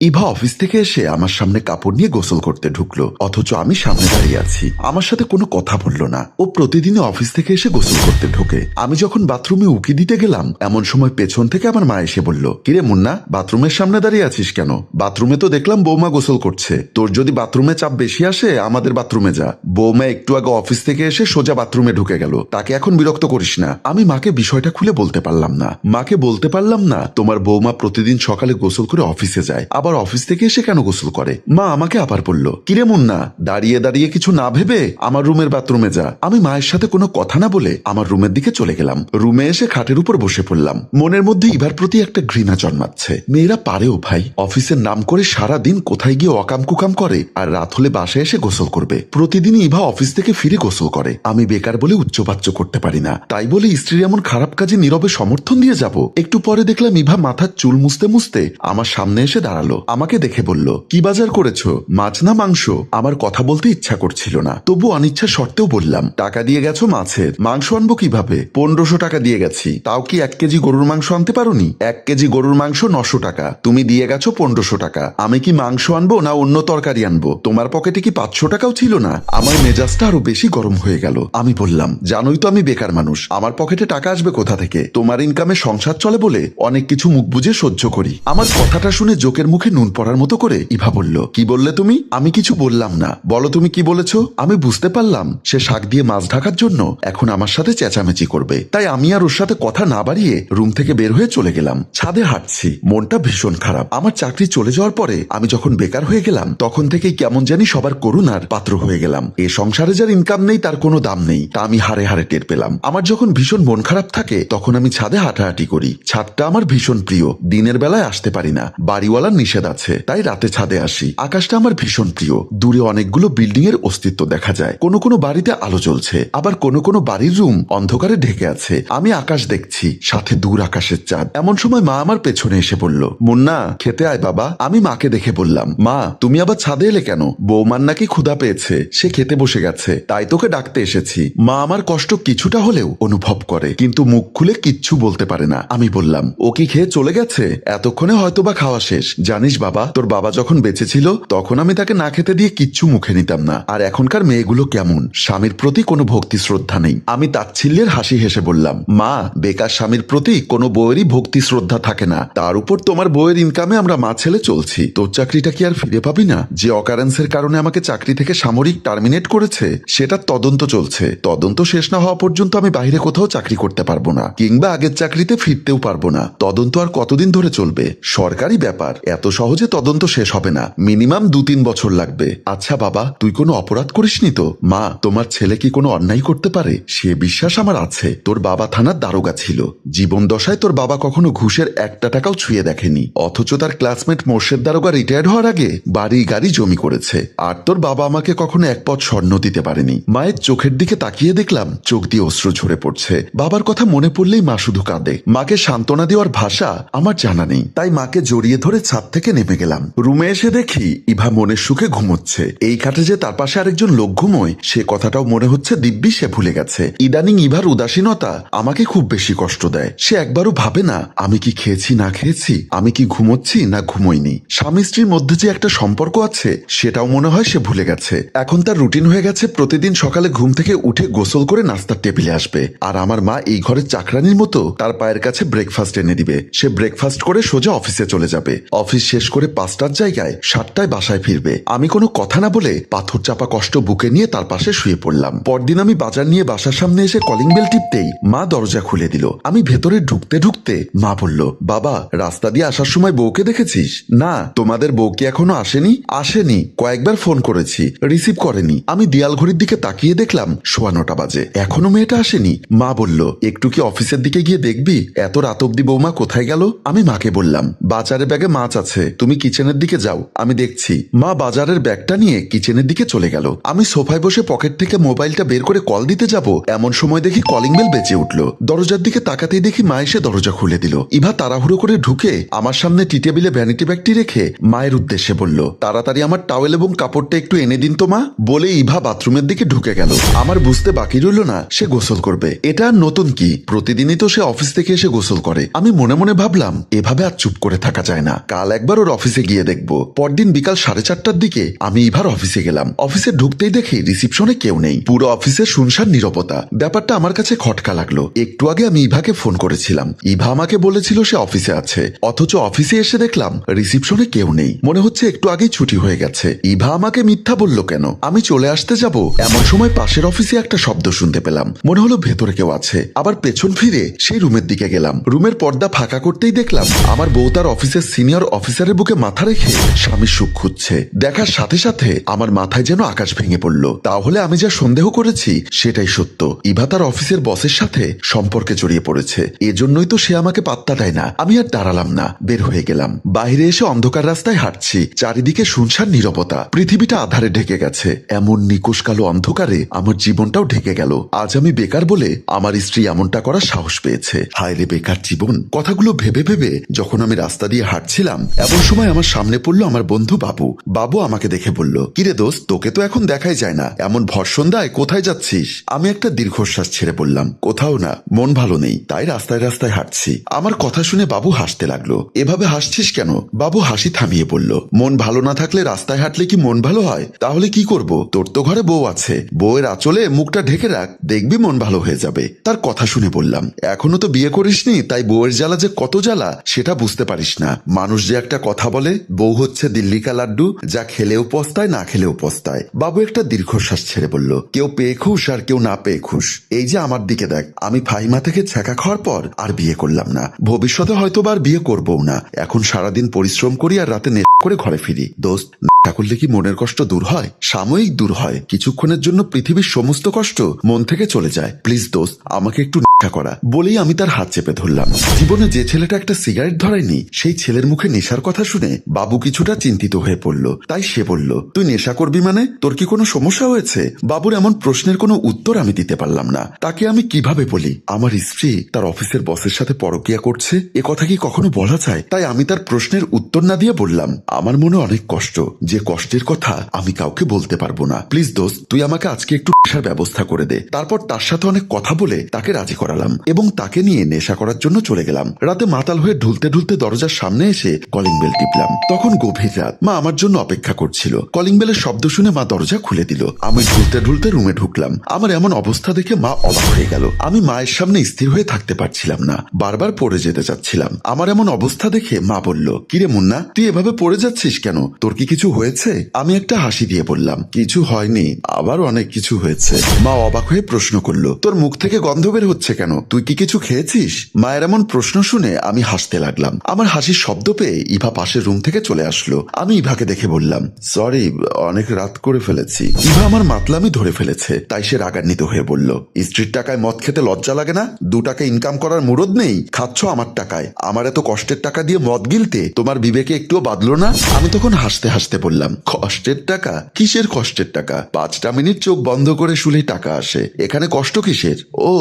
Eva office থেকে এসে আমার সামনে কাপড় নিয়ে গোসল করতে ঢুকলো, অথচ আমি সামনে দাঁড়িয়ে আছি। আমার সাথে কোনো কথা বললো না। ও প্রতিদিনই অফিস থেকে এসে গোসল করতে ঢোকে। আমি যখন বাথরুমে উকি দিতে গেলাম, এমন সময় পেছন থেকে আমার মা এসে বলল, কিরে মুন্না, বাথরুমের সামনে দাঁড়িয়ে আছিস কেন? বাথরুমে তো দেখলাম বৌমা গোসল করছে। তোর যদি বাথরুমে চাপ বেশি আসে আমাদের বাথরুমে যা। বৌমা একটু আগে অফিস থেকে এসে সোজা বাথরুমে ঢুকে গেল, তাকে এখন বিরক্ত করিস না। আমি মাকে বিষয়টা খুলে বলতে পারলাম না। মাকে বলতে পারলাম না তোমার বৌমা প্রতিদিন সকালে গোসল করে অফিসে যায়, আবার অফিস থেকে এসে কেন গোসল করে? মা আমাকে আবার বলল, কিরে মুন্না, দাঁড়িয়ে দাঁড়িয়ে কিছু না ভেবে আমার রুমের বাথরুমে যা। আমি মায়ের সাথে কোনো কথা না বলে আমার রুমের দিকে চলে গেলাম। রুমে এসে খাটের উপর বসে পড়লাম। মনের মধ্যে ইভার প্রতি একটা ঘৃণা জন্মাচ্ছে। মেয়েরা পারেও ভাই, অফিসের নাম করে সারা দিন কোথায় গিয়ে অকাম কুকাম করে, আর রাত হলে বাসায় এসে গোসল করবে। প্রতিদিন ইভা অফিস থেকে ফিরে গোসল করে। আমি বেকার বলে উচ্চবাচ্য করতে পারি না, তাই বলে স্ত্রীর এমন খারাপ কাজে নীরবে সমর্থন দিয়ে যাব? একটু পরে দেখলাম ইভা মাথার চুল মুছতে মুছতে আমার সামনে এসে দাঁড়ালো। আমাকে দেখে বলল, কি বাজার করেছো, মাছ না মাংস? আমার কথা বলতে ইচ্ছা করছিল না, তবু অনিচ্ছা সত্ত্বেও বললাম, টাকা দিয়ে গেছো মাছের, মাংস আনবো কিভাবে? 1500 টাকা দিয়ে গেছি। তাও কি 1 কেজি গরুর মাংস আনতে পারোনি? 1 কেজি গরুর মাংস 900 টাকা, তুমি দিয়ে গেছো 1500 টাকা। আমি কি মাংস আনবো না অন্য তরকারি আনবো? তোমার পকেটে কি 500 টাকাও ছিল না? আমার মেজাজটা আরো বেশি গরম হয়ে গেল। আমি বললাম, জানোই তো আমি বেকার মানুষ, আমার পকেটে টাকা আসবে কোথা থেকে? তোমার ইনকামে সংসার চলে বলে অনেক কিছু মুখ বুঝে সহ্য করি। আমার কথাটা শুনে জোকের মুখে নুন পড়ার মতো করে ইভা বলল, কি বললে তুমি? আমি কিছু বললাম না, বলো তুমি কি বলেছো? আমি বুঝতে পারলাম সে শাক দিয়ে মাছ ঢাকার জন্য এখন আমার সাথে চেঁচামেচি করবে, তাই আমি আর ওর সাথে কথা না বাড়িয়ে রুম থেকে বের হয়ে চলে গেলাম। ছাদে হাঁটছি, মনটা ভীষণ খারাপ। আমার চাকরি চলে যাওয়ার পরে আমি যখন বেকার হয়ে গেলাম, তখন থেকেই কেমন জানি সবার করুণার পাত্র হয়ে গেলাম। এ সংসারে যার ইনকাম নেই তার কোনো দাম নেই, তা আমি হারে হারে টের পেলাম। আমার যখন ভীষণ মন খারাপ থাকে তখন আমি ছাদে হাঁটাহাঁটি করি। ছাদটা আমার ভীষণ প্রিয়। দিনের বেলায় আসতে পারি না, বাড়িওয়ালার নিষেধ আছে, তাই রাতে ছাদে আসি। আকাশটা আমার ভীষণ প্রিয়। দূরে অনেকগুলো বিল্ডিং এর অস্তিত্ব দেখা যায়। কোনো কোনো বাড়িতে আলো জ্বলছে, আবার কোনো কোনো বাড়ির রুম অন্ধকারে ঢেকে আছে। আমি আকাশ দেখছি, সাথে দূর আকাশের চাঁদ। এমন সময় মা আমার পেছনে এসে বলল, মুন্না খেতে আয় বাবা। আমি মাকে দেখে বললাম, মা তুমি আবার ছাদে এলে কেন? বৌমার নাকি ক্ষুধা পেয়েছে, সে খেতে বসে গেছে, তাই তোকে ডাকতে এসেছি। মা আমার কষ্ট কিছুটা হলেও অনুভব করে, কিন্তু মুখ খুলে কিচ্ছু বলতে পারে না। আমি বললাম, ও কি খেয়ে চলে গেছে? এতক্ষণে হয়তোবা খাওয়া শেষ। জানিস বাবা, তোর বাবা যখন বেঁচে ছিল তখন আমি তাকে না খেতে দিয়ে কিচ্ছু মুখে নিতাম না। আর এখনকার মেয়েগুলো কেমন, স্বামীর প্রতি কোনো ভক্তি শ্রদ্ধা নেই। আমি তাচ্ছিল্যের হাসি হেসে বললাম, মা বেকার স্বামীর প্রতি কোনো বউয়েরই ভক্তি শ্রদ্ধা থাকে না। তার উপর তোমার বউয়ের ইনকামে আমরা মা ছেলে চলছি। তোর চাকরিটা কি আর ফিরে পাবি না? যে অকারেন্সের কারণে আমাকে চাকরি থেকে সামরিক টার্মিনেট করেছে সেটার তদন্ত চলছে। তদন্ত শেষ না হওয়া পর্যন্ত আমি বাইরে কোথাও চাকরি করতে পারবো না, কিংবা আগের চাকরিতে ফিরতেও পারবো না। তদন্ত আর কতদিন ধরে চলবে? সরকারি ব্যাপার, এত সহজে তদন্ত শেষ হবে না, মিনিমাম 2-3 বছর লাগবে। আচ্ছা বাবা, তুই কোনো অপরাধ করিসনি তো? মা তোমার ছেলে কি কোনো অন্যায় করতে পারে? সে বিশ্বাস আমার আছে। তোর বাবা থানার দারোগা ছিল, জীবন দশায় তোর বাবা কখনো ঘুষের 1টা টাকাও ছুঁয়ে দেখেনি, অথচ তার ক্লাসমেট মোর্শেদ দারোগা রিটায়ার্ড হওয়ার আগে বাড়ি গাড়ি জমি করেছে। আর তোর বাবা আমাকে কখনো 1 পদ স্বর্ণ দিতে পারেনি। মায়ের চোখের দিকে তাকিয়ে দেখলাম চোখ দিয়ে অশ্রু ঝরে পড়ছে। বাবার কথা মনে পড়লেই মা শুধু কাঁদে। মাকে সান্ত্বনা দেওয়ার ভাষা আমার জানা নেই, তাই মাকে জড়িয়ে ধরে ছাদ থেকে নেমে গেলাম। রুমে এসে দেখি ইভা মনের সুখে ঘুমোচ্ছে। এই খাটে যে তার পাশে আরেকজন লোক ঘুমোয় সে কথাটাও মনে হচ্ছে দিব্যি সে ভুলে গেছে। ইদানিং ইভার উদাসীনতা আমাকে খুব বেশি কষ্ট দেয়। সে একবারও ভাবে না আমি কি খেয়েছি না খেয়েছি, আমি কি ঘুমোচ্ছি না ঘুমোইনি। স্বামী স্ত্রীর মধ্যে যে একটা সম্পর্ক আছে সেটাও মনে হয় সে ভুলে গেছে। এখন তার রুটিন হয়ে গেছে প্রতিদিন সকালে ঘুম থেকে উঠে গোসল করে নাস্তার টেবিলে আসবে, আর আমার মা এই ঘরের চাকরানির মতো তার পায়ের কাছে ব্রেকফাস্ট এনে দিবে। সে ব্রেকফাস্ট করে সোজা অফিসে চলে যাবে। অফিস শেষ করে 5টার জায়গায় 7টায় বাসায় ফিরবে। আমি কোনো কথা না বলে পাথর চাপা কষ্ট বুকে নিয়ে তার পাশে শুয়ে পড়লাম। পরদিন আমি বাজার নিয়ে বাসার সামনে এসে কলিং বেল টিপতেই মা দরজা খুলে দিল। আমি ভেতরে ঢুকতে ঢুকতে মা বলল, বাবা রাস্তা দিয়ে আসার সময় বউকে দেখেছিস? না, তোমাদের বউ কি এখনো আসেনি? আসেনি, কয়েকবার ফোন করেছি, রিসিভ করেনি। আমি দেয়াল ঘড়ির দিকে তাকিয়ে দেখলাম 9:15 বাজে, এখনো মেয়েটা আসেনি। মা বলল, একটু কি অফিসের দিকে গিয়ে দেখবি এত রাত অব্দি বৌমা কোথায় গেল? আমি মাকে বললাম, বাজারে ব্যাগে মাছ আছে, তুমি কিচেনের দিকে যাও, আমি দেখছি। মা বাজারের ব্যাগটা নিয়ে কিচেনের দিকে চলে গেল। আমি সোফায় বসে পকেট থেকে মোবাইলটা বের করে কল দিতে যাব, এমন সময় দেখি কলিং বেল বেজে উঠল। দরজার দিকে তাকাতেই দেখি মা এসে দরজা খুলে দিল। ইভা তাড়াহুড়ো করে ঢুকে আমার সামনে টি টেবিলে ভ্যানিটি ব্যাগটি রেখে মায়ের উদ্দেশ্যে বলল, তাড়াতাড়ি আমার টাওয়েল এবং কাপড়টা একটু এনে দিন তো মা। বলে ইভা বাথরুমের দিকে ঢুকে গেল। আমার বুঝতে বাকি রইল না সে গোসল করবে। এটা আর নতুন কি, প্রতিদিনই তো সে অফিস থেকে এসে গোসল করে। আমি মনে মনে ভাবলাম এভাবে আর চুপ করে থাকা যায় না। কাল একবার একবার ওর অফিসে গিয়ে দেখবো। পরদিন বিকাল 4:30টার দিকে আমি ইভার অফিসে গেলাম। অফিসে ঢুকতেই দেখি রিসিপশনে কেউ নেই, পুরো অফিসে শুনশান নীরবতা। ব্যাপারটা আমার কাছে খটকা লাগলো। একটু আগে আমি ইভাকে ফোন করেছিলাম, ইভা আমাকে বলেছিল সে অফিসে আছে, অথচ অফিসে এসে দেখলাম রিসিপশনে কেউ নেই। মনে হচ্ছে একটু আগেই ছুটি হয়ে গেছে। ইভা আমাকে মিথ্যা বলল কেন? আমি চলে আসতে যাব এমন সময় পাশের অফিসে একটা শব্দ শুনতে পেলাম, মনে হলো ভেতরে কেউ আছে। আবার পেছন ফিরে সেই রুমের দিকে গেলাম। রুমের পর্দা ফাঁকা করতেই দেখলাম আমার বউ তার অফিসের সিনিয়র অফিসারের বুকে মাথা রেখে স্বামীর সুখ খুঁজছে। দেখার সাথে সাথে আমার মাথায় যেন আকাশ ভেঙে পড়ল। তাহলে আমি যা সন্দেহ করেছি সেটাই সত্য। ইভা তার অফিসের বসের সাথে সম্পর্কে জড়িয়ে পড়েছে। এজন্যই তো সে আমাকে পাত্তা দেয় না। আমি আর দাঁড়ালাম না, বের হয়ে গেলাম। বাইরে এসে অন্ধকার রাস্তায় হাঁটছি, চারিদিকে শুনশান নীরবতা। পৃথিবীটা আধারে ঢেকে গেছে। এমন নিকুশ কালো অন্ধকারে আমার জীবনটাও ঢেকে গেল। আজ আমি বেকার বলে আমার স্ত্রী এমনটা করার সাহস পেয়েছে। হায় রে বেকার জীবন। কথাগুলো ভেবে ভেবে যখন আমি রাস্তা দিয়ে হাঁটছিলাম, এমন সময় আমার সামনে পড়লো আমার বন্ধু বাবু। বাবু আমাকে দেখে বলল, কিরে দোস্ত, তোকে তো এখন দেখাই যায় না, এমন ভর সন্ধ্যায় কোথায় যাচ্ছিস? আমি একটা দীর্ঘশ্বাস ছেড়ে বললাম, কোথাও না, মন ভালো নেই, তাই রাস্তায় রাস্তায় হাঁটছি। আমার কথা শুনে বাবু হাসতে লাগলো। এভাবে হাসছিস কেন? বাবু হাসি থামিয়ে বলল, মন ভালো না থাকলে রাস্তায় হাঁটলে কি মন ভালো হয়? তাহলে কি করব? তোর তো ঘরে বউ আছে, বউয়ের আঁচলে মুখটা ঢেকে রাখ, দেখবি মন ভালো হয়ে যাবে। তার কথা শুনে বললাম, এখনো তো বিয়ে করিসনি, তাই বউয়ের জ্বালা যে কত জ্বালা সেটা বুঝতে পারিস না। মানুষ যে একটা কথা বলে, বউ হচ্ছে দিল্লি কা লাড্ডু, যা খেলেও পস্তায় না খেলেও পস্তায়। বাবু একটা দীর্ঘশ্বাস ছেড়ে বলল, কেউ পেয়ে খুশ আর কেউ না পেয়ে খুশ। এই যে আমার দিকে দেখ, আমি ফাহিমা থেকে ছ্যাঁকা খাওয়ার পর আর বিয়ে করলাম না, ভবিষ্যতে হয়তো আর বিয়ে করবও না। এখন সারাদিন পরিশ্রম করি আর রাতে নেশা করে ঘরে ফিরি। দোস্ত, নেশা করলে কি মনের কষ্ট দূর হয়? সাময়িক দূর হয়, কিছুক্ষণের জন্য পৃথিবীর সমস্ত কষ্ট মন থেকে চলে যায়। প্লিজ দোস্ত, আমাকে একটু নেশা করা। বলেই আমি তার হাত চেপে ধরলাম। জীবনে যে ছেলেটা একটা সিগারেট ধরায়নি, সেই ছেলের মুখে নেশার কথা শুনে বাবু কিছুটা চিন্তিত হয়ে পড়ল। তাই সে বলল, তুই নেশা করবি মানে? তোর কি কোনো সমস্যা হয়েছে? বাবুর এমন প্রশ্নের কোনো উত্তর আমি দিতে পারলাম না। তাকে আমি কিভাবে বলি আমার স্ত্রী তার অফিসের বসের সাথে পরকীয়া করছে? এ কথা কি কখনো বলা যায়? তাই আমি তার প্রশ্নের উত্তর না দিয়ে বললাম, আমার মনে অনেক কষ্ট, যে কষ্টের কথা আমি কাউকে বলতে পারবো না। প্লিজ দোস্ত, তুই আমাকে আজকে একটু নেশার ব্যবস্থা করে দে। তারপর তার সাথে অনেক কথা বলে তাকে রাজি করালাম এবং তাকে নিয়ে নেশা করার জন্য চলে গেলাম। রাতে মাতাল হয়ে ঢুলতে ঢুলতে দরজার সামনে এসে কলিং বেল টিপলাম। তখন গভীর রাত, মা আমার জন্য অপেক্ষা করছিল। কলিং বেলের শব্দ শুনে মা দরজা খুলে দিল। আমি ঢুলতে ঢুলতে রুমে ঢুকলাম। আমার এমন অবস্থা দেখে মা অবাক হয়ে গেল। আমি মায়ের সামনে স্থির হয়ে থাকতে পারছিলাম না, বারবার পড়ে যেতে চাচ্ছিলাম। আমার এমন অবস্থা দেখে মা বলল, কিরে মুন্না, তুই এভাবে পড়ে যাচ্ছিস কেন? তোর কি কিছু হয়েছে? আমি একটা হাসি দিয়ে বললাম, কিছু হয়নি, আবার অনেক কিছু হয়েছে। মা অবাক হয়ে প্রশ্ন করলো, তোর মুখ থেকে গন্ধ বের হচ্ছে কেন? তুই কি কিছু খেয়েছিস? মায়ের এমন প্রশ্ন শুনে আমি হাসতে লাগলাম। আমার হাসির শব্দ পেয়ে ইভা পাশের রুম থেকে চলে আসলো। আমি ইভাকে দেখে বললাম, সরি, অনেক রাত করে ফেলেছি। ইভা আমার মাতলামি ধরে ফেলেছে, তাই সে রাগান্বিত হয়ে বলল, স্ত্রীর টাকায় মদ খেতে লজ্জা লাগে না? 2 টাকা ইনকাম করার মুরদ নেই, খাচ্ছ আমার টাকায়। আমার এত কষ্টের টাকা দিয়ে মদ গিলতে তোমার বিবেকে একটুও বাঁধলো না? আমি তখন হাসতে হাসতে বললাম, কষ্টের টাকা? কিসের কষ্টের টাকা? 5টা মিনিট চোখ বন্ধ করে শুলেই টাকা আসে, এখানে কষ্ট কিসের? ও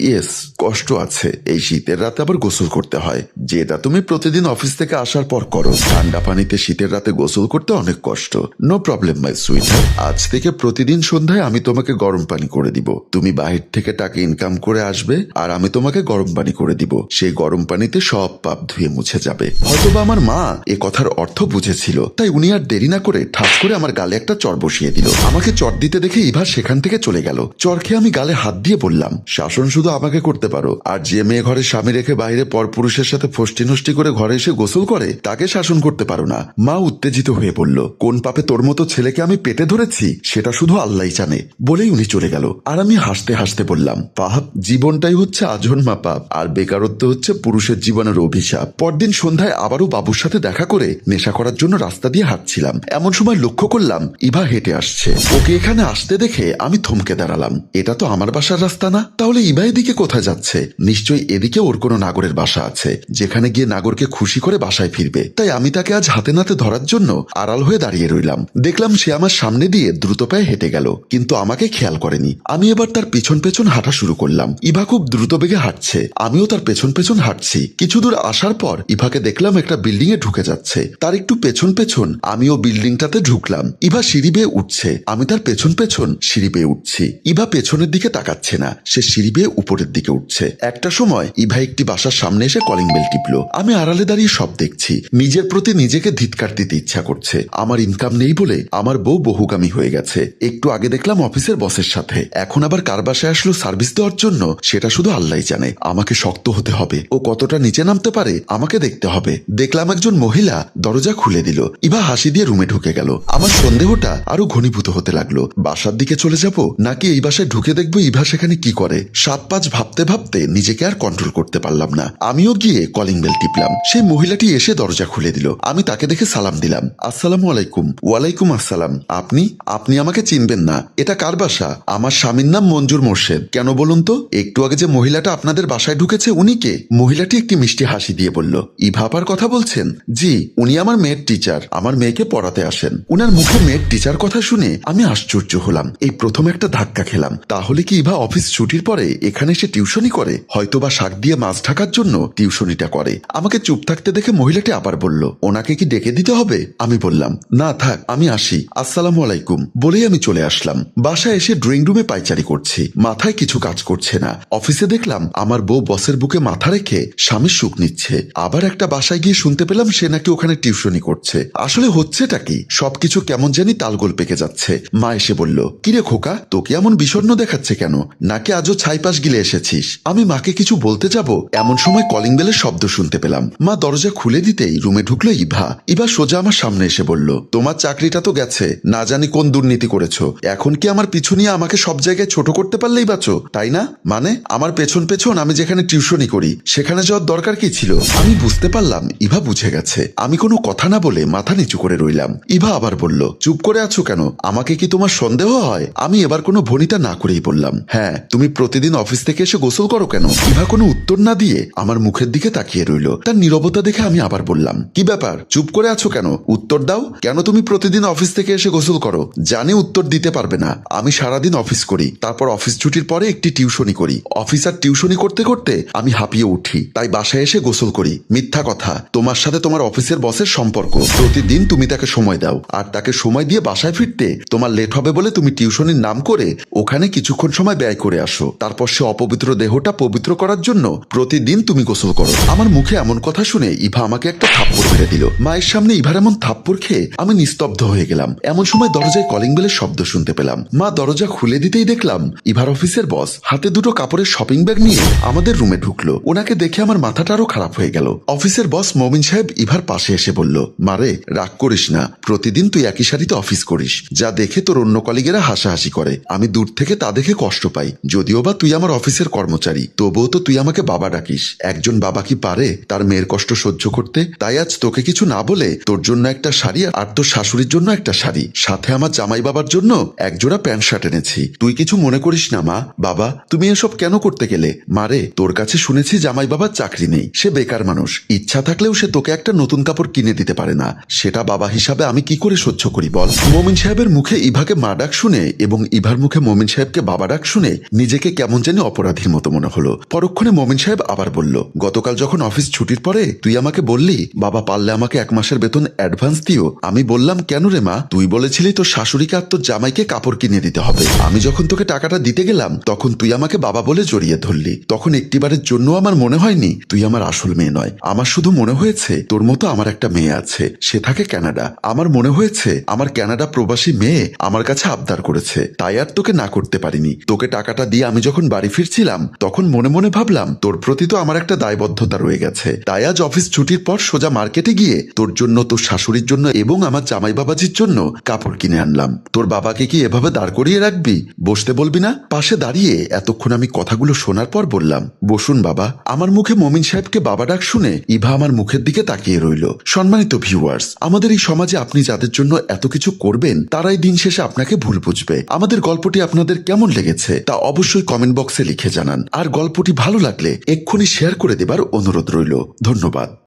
ইয়েস, কষ্ট আছে। এই শীতের রাতে আবার গোসল করতে হয়, যেটা তুমি প্রতিদিন অফিস থেকে আসার পর করো। ঠান্ডা পানিতে শীতের রাতে গোসল করতে অনেক কষ্ট। নো প্রবলেম মাই সুইটহার্ট, আজ থেকে প্রতিদিন সন্ধ্যায় আমি তোমাকে গরম পানি করে দিব। তুমি বাহির থেকে টাকা ইনকাম করে আসবে আর আমি তোমাকে গরম পানি করে দিব। সেই গরম পানিতে সব পাপ ধুয়ে মুছে যাবে। হয়তোবা আমার মা এ কথার অর্থ বুঝেছিল, তাই উনি আর দেরি না করে ঠাস করে আমার গালে একটা চর বসিয়ে দিল। আমাকে চর দিতে দেখে ইভা সেখান থেকে চলে গেল। চর খেয়ে আমি গালে হাত দিয়ে বললাম, শাসন শুধু আমাকে করতে পারো, আর যে মেয়ে ঘরে স্বামী রেখে বাইরে পরপুরুষের সাথে ফষ্টি নষ্টি করে ঘরে এসে গোসল করে তাকে শাসন করতে পারো না। মা উত্তেজিত হয়ে বলল, কোন পাপে তোর মতো ছেলেকে আমি পেটে ধরেছি সেটা শুধু আল্লাহই জানে। বলেই উনি চলে গেল। আর আমি হাসতে হাসতে বললাম, পাপ জীবনটাই হচ্ছে আজন্মা পাপ, আর বেকারত্ব হচ্ছে পুরুষের জীবনের অভিশাপ। পরদিন সন্ধ্যায় আবারও বাবুর সাথে দেখা করে নেশা করার জন্য রাস্তা দিয়ে হাঁটছিলাম। এমন সময় লক্ষ্য করলাম ইভা হেঁটে আসছে। ওকে এখানে আসতে দেখে আমি থমকে দাঁড়ালাম। এটা তো আমার বাসার রাস্তা না, তাহলে ইভা এদিকে কোথায় যাচ্ছে? নিশ্চয়ই এদিকে ওর কোনো নাগরের বাসা আছে, যেখানে গিয়ে নাগরকে খুশি করে বাসায় ফিরবে। তাই আমি তাকে আজ হাতে নাতে ধরার জন্য আড়াল হয়ে দাঁড়িয়ে রইলাম। দেখলাম সে আমার সামনে দিয়ে দ্রুত পায়ে হেঁটে গেল, কিন্তু আমাকে খেয়াল করেনি। আমি এবার তার পেছন পেছন হাঁটা শুরু করলাম। ইভা খুব দ্রুত বেগে হাঁটছে, আমিও তার পেছন পেছন হাঁটছি। কিছু দূর আসার পর ইভাকে দেখলাম একটা বিল্ডিং এ ঢুকে যাচ্ছে। তার একটু পেছন পেছন আমিও বিল্ডিং বিল্ডিংটাতে ঢুকলাম। ইভা সিঁড়ি বেয়ে উঠছে, আমি তার পেছন পেছন সিঁড়ি বেয়ে উঠছি। ইভা পেছনের দিকে তাকাচ্ছে না, সে সিঁড়ি বেয়ে উপরের দিকে উঠছে। একটা সময় ইভা একটি বাসার সামনে এসে কলিং বেল টিপলো। আমি আড়ালে দাঁড়িয়ে সব দেখছি। নিজের প্রতি নিজেকে ধিৎকার দিতে ইচ্ছা করছে। আমার ইনকাম নেই বলে আমার বউ বহুগামী হয়ে গেছে। একটু আগে দেখলাম অফিসের বসের সাথে, এখন আবার কার বাসায় আসলো সার্ভিস দেওয়ার জন্য সেটা শুধু আল্লাহই জানে। আমাকে শক্ত হতে হবে, ও কতটা নিচে নামতে পারে আমাকে দেখতে হবে। দেখলাম একজন মহিলা দরজা খুলে দিল। ইভা হাসি দিয়ে রুমে ঢুকে গেল। আমার সন্দেহটা আরো ঘনীভূত হতে লাগলো। বাসার দিকে চলে যাব নাকি এই বাসায় ঢুকে দেখবো ইভা সেখানে কি করে। 7-5 ভাবতে ভাবতে নিজেকে আর কন্ট্রোল করতে পারলাম না। আমিও গিয়ে কলিং বেল টিপলাম। সেই মহিলাটি এসে দরজা খুলে দিল। আমি তাকে দেখে সালাম দিলাম, আসসালামু আলাইকুম। ওয়ালাইকুম আসসালাম। আপনি আপনি আমাকে চিনবেন না, এটা কার বাসা? আমার স্বামীর নাম মঞ্জুর মোর্শেদ। কেন বলুন তো? একটু আগে যে মহিলাটা আপনাদের বাসায় ঢুকেছে উনি কে? মহিলাটি একটি মিষ্টি হাসি দিয়ে বলল, ইভাপার কথা বলছেন? জি, উনি আমার মেয়ের টিচার, আমার মেয়েকে পড়াতে আসেন। উনার মুখে মেয়ের টিচার কথা শুনে আমি আশ্চর্য হলাম। এই প্রথম একটা ধাক্কা খেলাম। তাহলে কি ইভা অফিস ছুটির পরে এখানে এসে টিউশনি করে? হয়তোবা শাক দিয়ে মাছ ঢাকার জন্য টিউশনিটা করে। আমাকে চুপ থাকতে দেখে মহিলাটি আবার বলল, ওনাকে কি ডেকে দিতে হবে? আমি বললাম, না থাক, আমি আসি, আসসালামু আলাইকুম বলেই আমি চলে আসলাম। বাসায় এসে ড্রয়িং রুমে পায়চারি করছি, মাথায় কিছু কাজ করছে না। অফিসে দেখলাম আমার বউ বসের বুকে মাথা রেখে স্বামীর সুখ নিচ্ছে। আবার একটা বাসায় গিয়ে শুনতে পেলাম সে নাকি ওখানে টিউশনি করছে। আসলে হচ্ছেটা কি? সবকিছু কেমন জানি তালগোল পেকে যাচ্ছে। মা এসে বলল, কিরে খোকা, তোকে এমন বিষণ্ণ দেখাচ্ছে কেন? নাকি আজও ছাইপাশ গিলে এসেছিস? আমি মাকে কিছু বলতে যাব এমন সময় কলিং বেলের শব্দ শুনতে পেলাম। মা দরজা খুলে দিতেই রুমে ঢুকলো ইভা। ইভা সোজা আমার সামনে এসে বলল, তোমার চাকরিটা তো গেছে, না জানি কোন দুর্নীতি করেছো। এখন কি আমার পিছু নিয়ে আমাকে সব জায়গায় ছোট করতে পারলেই বাঁচো, তাই না? মানে আমার পেছন পেছন আমি যেখানে টিউশনি করি সেখানে যাওয়ার দরকার কি ছিল? আমি বুঝতে পারলাম ইভা বুঝে গেছে। আমি কোনো কথা না বলে মাথা নিচু করে রইলাম। ইভা আবার বলল, চুপ করে আছো কেন? আমাকে কি তোমার সন্দেহ হয়? আমি এবার কোনো ভনিতা না করেই বললাম, হ্যাঁ। তুমি প্রতিদিন অফিস থেকে এসে গোসল করো কেন? ইভা কোনো উত্তর না দিয়ে আমার মুখের দিকে তাকিয়ে রইল। তার নীরবতা দেখে আমি আবার বললাম, কি ব্যাপার, চুপ করে আছো কেন? উত্তর দাও, কেন তুমি প্রতিদিন অফিস থেকে এসে গোসল করো? জানি উত্তর দিতে পারবে না। আমি সারাদিন অফিস করি, তারপর অফিস ছুটির পরে একটি টিউশনি করি। অফিস আর টিউশনি করতে করতে আমি হাঁপিয়ে উঠি, তাই বাসায় এসে গোসল করি। মিথ্যা কথা। তোমার সাথে তোমার অফিসের বসের সম্পর্ক, প্রতিদিন তুমি তাকে সময় দাও, আর তাকে সময় দিয়ে বাসায় ফিরতে তোমার লেট হবে বলে তুমি টিউশনির নাম করে ওখানে কিছুক্ষণ সময় ব্যয় করে আসো। তারপর সে অপবিত্র দেহটা পবিত্র করার জন্য প্রতিদিন তুমি গোসল করো। আমার মুখে এমন কথা শুনে ইভা আমাকে একটা থাপ্পড় মেরে দিল। মায়ের সামনে ইভার এমন থাপ্পড় খেয়ে আমি নিস্তব্ধ হয়ে গেলাম। এমন সময় দরজায় কলিং বেলের শব্দ শুনতে পেলাম। মা দরজা খুলে দিতেই দেখলাম ইভার অফিসের বস হাতে দুটো কাপড়ের শপিং ব্যাগ নিয়ে আমাদের রুমে ঢুকলো। ওনাকে দেখে আমার মাথাটা আরো খারাপ হয়ে গেল। অফিসের বস মমিন সাহেব ইভার পাশে এসে বলল, মারে রাগ করিস না, প্রতিদিন তুই একই শাড়িতে অফিস করিস, যা দেখে তোর অন্য কলিগেরা হাসাহাসি করে। আমি দূর থেকে তা দেখে কষ্ট পাই। যদিও বা তুই আমার অফিসের কর্মচারী, তবুও তো তুই আমাকে বাবা ডাকিস। একজন বাবা কি পারে তার মেয়ের কষ্ট সহ্য করতে? তাই আজ তোকে কিছু না বলে তোর জন্য একটা শাড়ি আর তোর শাশুড়ির জন্য একটা শাড়ি, সাথে আমার জামাই বাবার জন্য একজোড়া প্যান্ট শার্ট এনেছি। তুই কিছু মনে করিস না মা। বাবা, তুমি এসব কেন করতে গেলে? মারে, তোর কাছে শুনেছি জামাই বাবার চাকরি নেই, সে বেকার মানুষ। ইচ্ছা থাকলেও সে তোকে একটা নতুন কাপড় কিনে দিতে পারে না। সেটা বাবা হিসাবে আমি কি করে সহ্য করি বল? মমিন সাহেবের মুখে ইভাকে মা ডাক শুনে এবং ইভার মুখে মমিন সাহেবকে বাবা ডাক শুনে নিজেকে কেমন জানি অপরাধীর মতো মনে হলো। পরক্ষণে মমিন সাহেব আবার বলল, গতকাল যখন অফিস ছুটির পরে তুই আমাকে বললি বাবা পারলে আমাকে 1 মাসের বেতন অ্যাডভান্স দিও। আমি বললাম, কেন রে মা? তুই বলেছিলি তোর শাশুড়িকে আর তোর জামাইকে কাপড় কিনে দিতে হবে। আমি যখন তোকে টাকাটা দিতে গেলাম তখন তুই আমাকে বাবা বলে জড়িয়ে ধরলি। তখন একটিবারের জন্য আমার মনে হয়নি তুই আমার আসল মেয়ে নয়। আমার শুধু মনে হয়েছে তোর মতো আমার একটা মেয়ে আছে, সে থাকে কানাডা। আমার মনে হয়েছে আমার কানাডা প্রবাসী মেয়ে আমার কাছে আবদার করেছে, তাই আর তোকে না করতে পারিনি। তোকে টাকাটা দিয়ে আমি যখন বাড়ি ফিরছিলাম তখন মনে মনে ভাবলাম তোর প্রতি তো আমার একটা দায়বদ্ধতা রয়ে গেছে। তাই আজ অফিস ছুটির পর সোজা মার্কেটে গিয়ে তোর জন্য, তোর শাশুড়ির জন্য এবং আমার জামাই বাবাজির জন্য কাপড় কিনে আনলাম। তোর বাবাকে কি এভাবে দাঁড় করিয়ে রাখবি? বসতে বলবি না? পাশে দাঁড়িয়ে এতক্ষণ আমি কথাগুলো শোনার পর বললাম, বসুন বাবা। আমার মুখে মমিন সাহেবকে বাবা ডাক শুনে ইভা আমার মুখের দিকে তাকিয়ে রইল। সম্মানিত ভিউয়ার্স, আমাদের এই সমাজে আপনি যাদের জন্য এত কিছু করবেন তারাই দিন শেষে আপনাকে ভুল বুঝবে। আমাদের গল্পটি আপনাদের কেমন লেগেছে তা অবশ্যই কমেন্ট বক্সে লিখে জানান। আর গল্পটি ভালো লাগলে এক্ষুনি শেয়ার করে দেবার অনুরোধ রইল। ধন্যবাদ।